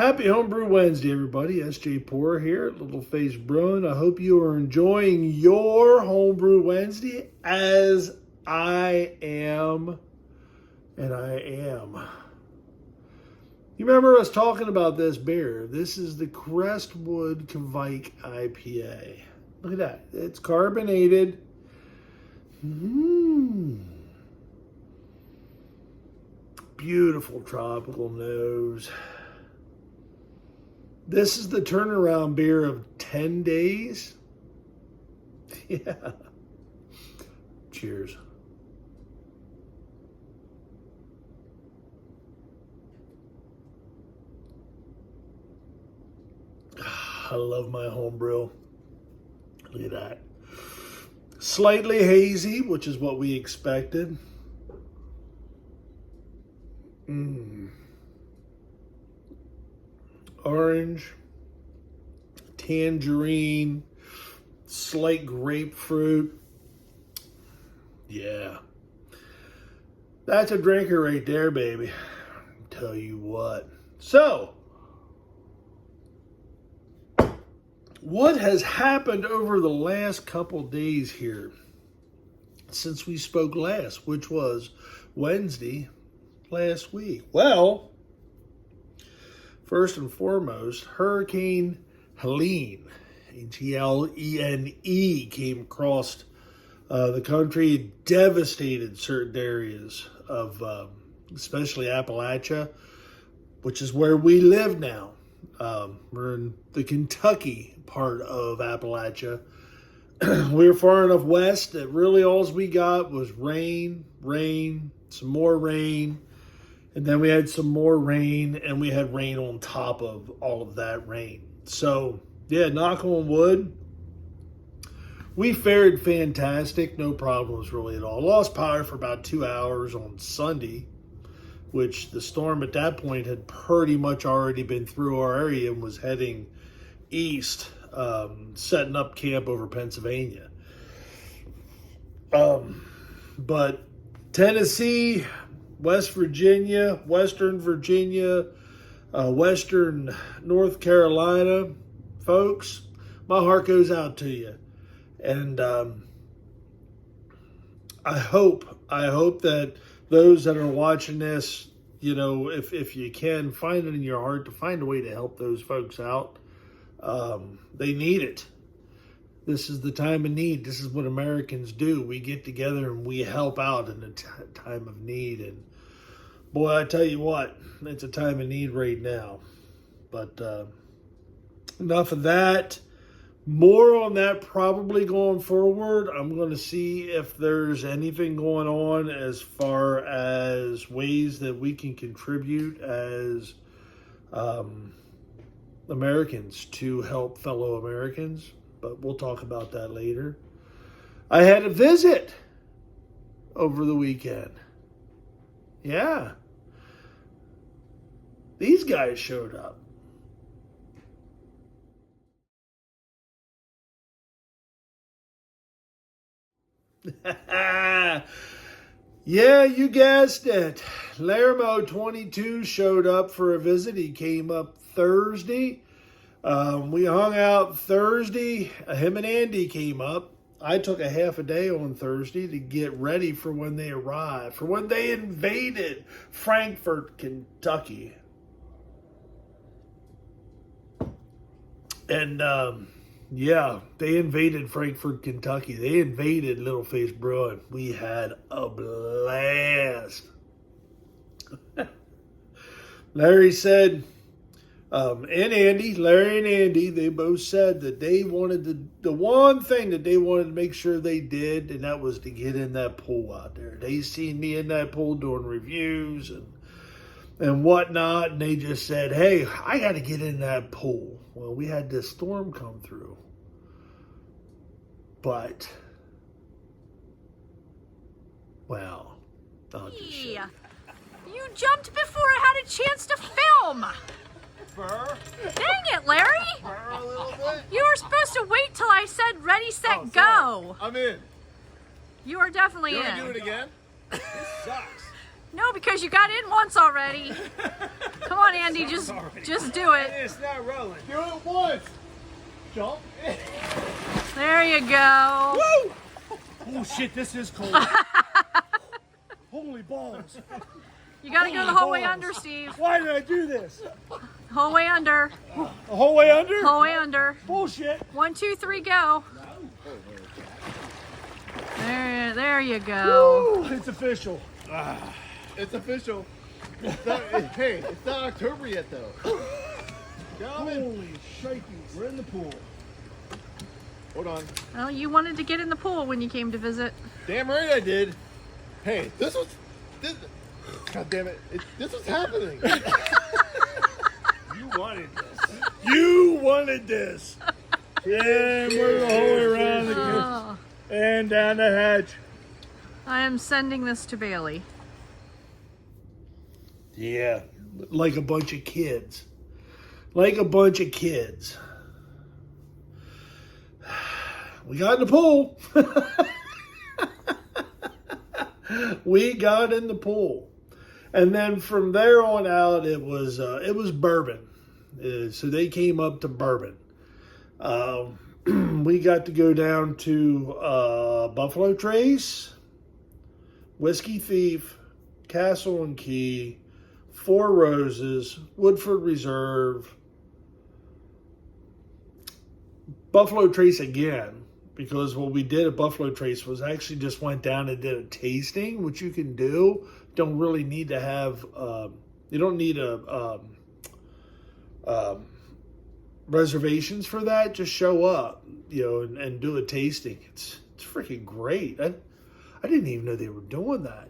Happy Homebrew Wednesday, everybody. SJ Poor here at Little Face Brewing. I hope you are enjoying your Homebrew Wednesday as I am, and I am. You remember us talking about this beer? This is the Crestwood Kvike IPA. Look at that. It's carbonated. Beautiful tropical nose. This is the turnaround beer of 10 days. Yeah. Cheers. I love my homebrew. Look at that. Slightly hazy, which is what we expected. Orange, tangerine, slight grapefruit. Yeah. That's a drinker right there, baby. Tell you what. So, what has happened over the last couple days here since we spoke last, which was Wednesday last week? Well, first and foremost, Hurricane Helene, Helene, came across the country, devastated certain areas of, especially Appalachia, which is where we live now. We're in the Kentucky part of Appalachia. We were far enough west that really all we got was rain, some more rain, and then we had some more rain, and we had rain on top of all of that rain. So, yeah, knock on wood, we fared fantastic. No problems really at all. Lost power for about 2 hours on Sunday, which the storm at that point had pretty much already been through our area and was heading east, setting up camp over Pennsylvania. But Tennessee, West Virginia, Western Virginia, Western North Carolina, folks, my heart goes out to you. And I hope that those that are watching this, you know, if you can, find it in your heart to find a way to help those folks out. They need it. This is the time of need. This is what Americans do. We get together and we help out in a time of need. And boy, I tell you what, it's a time of need right now. But enough of that. More on that probably going forward. I'm going to see if there's anything going on as far as ways that we can contribute as Americans to help fellow Americans. But we'll talk about that later. I had a visit over the weekend. Yeah. These guys showed up. Yeah, you guessed it. Lermo22 showed up for a visit. He came up Thursday. We hung out Thursday. Him and Andy came up. I took a half a day on Thursday to get ready for when they arrived, for when they invaded Frankfort, Kentucky. And, yeah, they invaded Frankfort, Kentucky. They invaded Little Face Brewing. We had a blast. Larry said, and Andy, Larry and Andy, they both said that they wanted the one thing that they wanted to make sure they did, and that was to get in that pool out there. They seen me in that pool doing reviews and whatnot, and they just said, hey, I got to get in that pool. Well, we had this storm come through. But, well, I'll just show you. You jumped before I had a chance to film. Burr? Dang it, Larry. Burr a little bit? You were supposed to wait till I said ready, set, go. I'm in. You are definitely You in. want to do it again? This sucks. No, because you got in once already. Come on, Andy, just do it. It's not rolling. Do it once. Jump. There you go. Woo! Oh shit, this is cold. Holy balls. You gotta go the whole way under, Steve. Why did I do this? Whole way under. The whole way under? Whole way under. Bullshit. 1, 2, 3, go. There you go. Woo! It's official. It's official. Hey, it's not October yet, though. Holy shakings. We're in the pool. Hold on. Well, you wanted to get in the pool when you came to visit. Damn right I did. Hey, this. God damn it! This was happening. You wanted this. You wanted this. And we're the whole way around the Oh, and down the hatch. I am sending this to Bailey. Yeah, like a bunch of kids. Like a bunch of kids. We got in the pool. We got in the pool. And then from there on out, it was Bourbon. So they came up to Bourbon. We got to go down to Buffalo Trace, Whiskey Thief, Castle and Key, Four Roses, Woodford Reserve, Buffalo Trace again, because what we did at Buffalo Trace was actually just went down and did a tasting, which you can do. Don't really need to have, you don't need reservations for that. Just show up, and do a tasting. It's freaking great. I didn't even know they were doing that.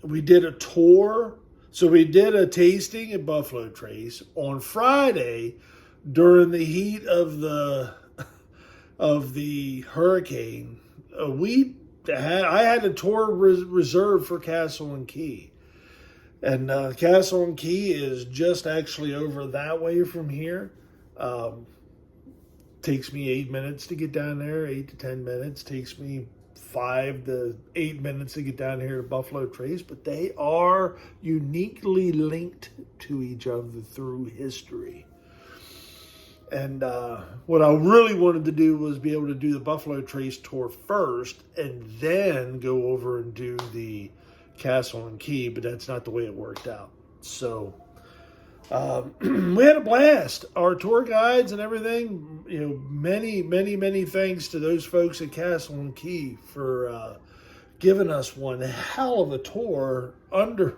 We did a tour. So we did a tasting at Buffalo Trace on Friday during the heat of the hurricane. I had a tour reserved for Castle and Key. And Castle and Key is just actually over that way from here. Takes me 8 minutes to get down there, 8 to 10 minutes. Takes me 5 to 8 minutes to get down here to Buffalo Trace. But they are uniquely linked to each other through history. And what I really wanted to do was be able to do the Buffalo Trace tour first and then go over and do the Castle and Key, but that's not the way it worked out. So we had a blast. Our tour guides and everything, many thanks to those folks at Castle and Key for giving us one hell of a tour under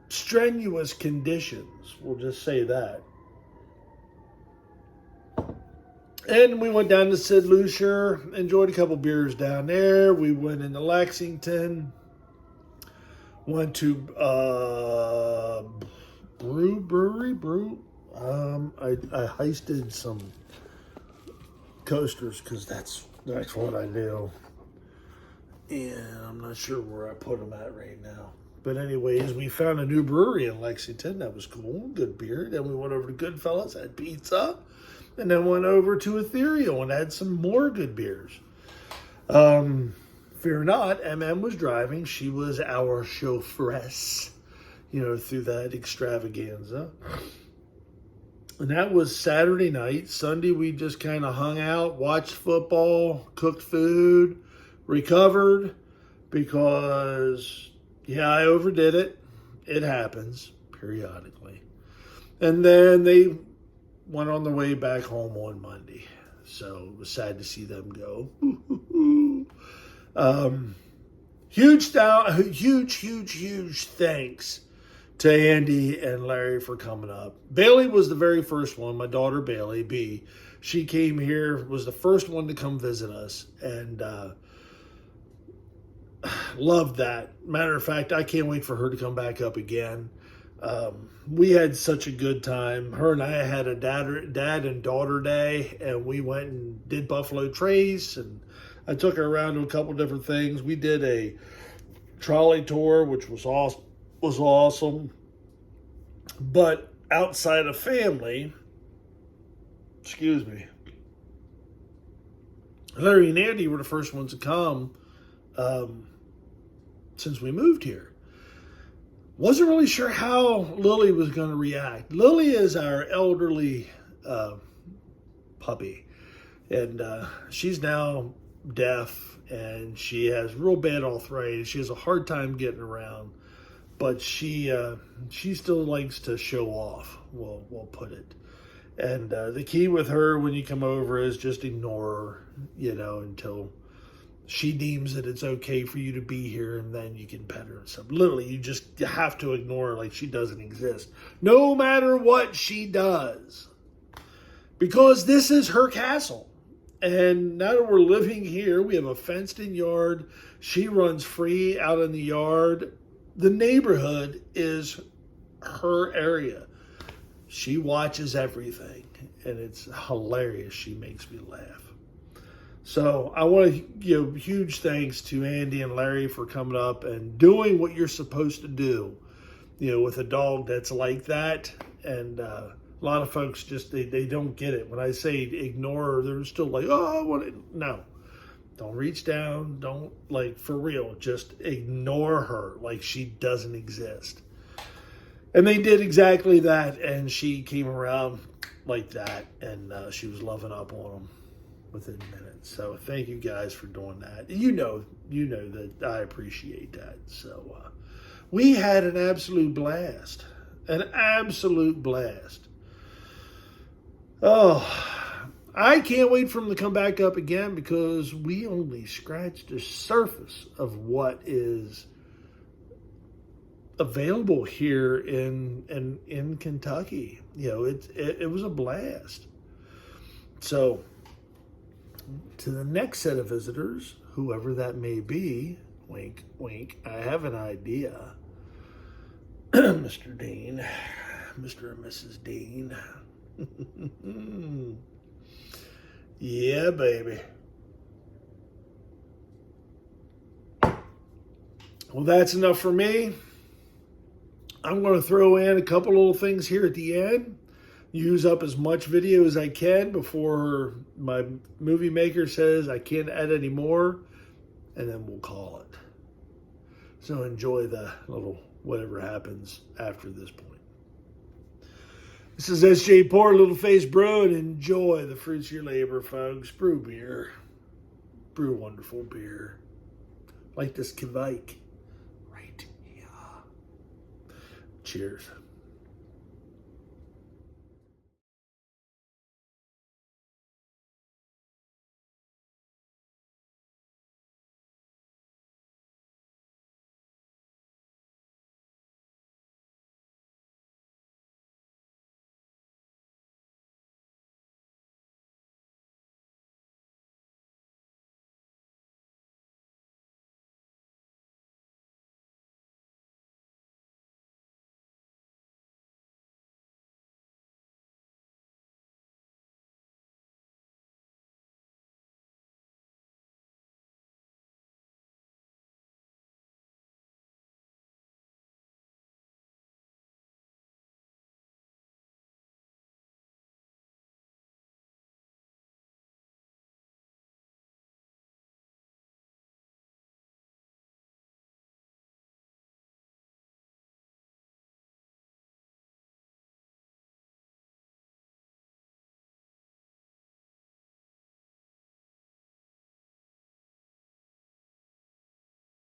strenuous conditions. We'll just say that. And we went down to Sid Lucier, enjoyed a couple beers down there. We went into Lexington, went to Brew. I heisted some coasters because that's what I do. And I'm not sure where I put them at right now. But anyways, we found a new brewery in Lexington. That was cool. Good beer. Then we went over to Goodfellas, had pizza. And then went over to Ethereal and had some more good beers. Fear not, MM was driving. She was our chauffeuress, through that extravaganza. And that was Saturday night. Sunday, we just kind of hung out, watched football, cooked food, recovered because, I overdid it. It happens periodically. And then they went on their way back home on Monday. So it was sad to see them go. Huge thanks to Andy and Larry for coming up. Bailey was the very first one. My daughter Bailey, B. She came here, was the first one to come visit us. And loved that. Matter of fact, I can't wait for her to come back up again. We had such a good time. Her and I had a dad and daughter day, and we went and did Buffalo Trace, and I took her around to a couple different things. We did a trolley tour, which was awesome. But outside of family, Larry and Andy were the first ones to come since we moved here. Wasn't really sure how Lily was going to react. Lily is our elderly puppy, and she's now deaf, and she has real bad arthritis. She has a hard time getting around, but she still likes to show off. We'll put it. And the key with her when you come over is just ignore her, until she deems that it's okay for you to be here, and then you can pet her and stuff. Literally, you have to ignore her like she doesn't exist, no matter what she does, because this is her castle. And now that we're living here, we have a fenced-in yard. She runs free out in the yard. The neighborhood is her area. She watches everything, and it's hilarious. She makes me laugh. So I want to give huge thanks to Andy and Larry for coming up and doing what you're supposed to do, with a dog that's like that. And a lot of folks just, they don't get it. When I say ignore her, they're still like, oh, I want it. No, don't reach down. Don't, for real, just ignore her like she doesn't exist. And they did exactly that. And she came around like that, and she was loving up on them within minutes. So thank you guys for doing that. You know that I appreciate that. So we had an absolute blast. An absolute blast. Oh, I can't wait for them to come back up again, because we only scratched the surface of what is available here in Kentucky. It was a blast. So to the next set of visitors, whoever that may be, wink, wink, I have an idea. Mr. Dean, Mr. and Mrs. Dean. Yeah, baby. Well, that's enough for me. I'm going to throw in a couple little things here at the end. Use up as much video as I can before my movie maker says I can't edit anymore, and then we'll call it. So enjoy the little whatever happens after this point. This is SJ Pour, Little Face Brew, and enjoy the fruits of your labor, folks. Brew beer. Brew wonderful beer. Like this Kvike right here. Cheers.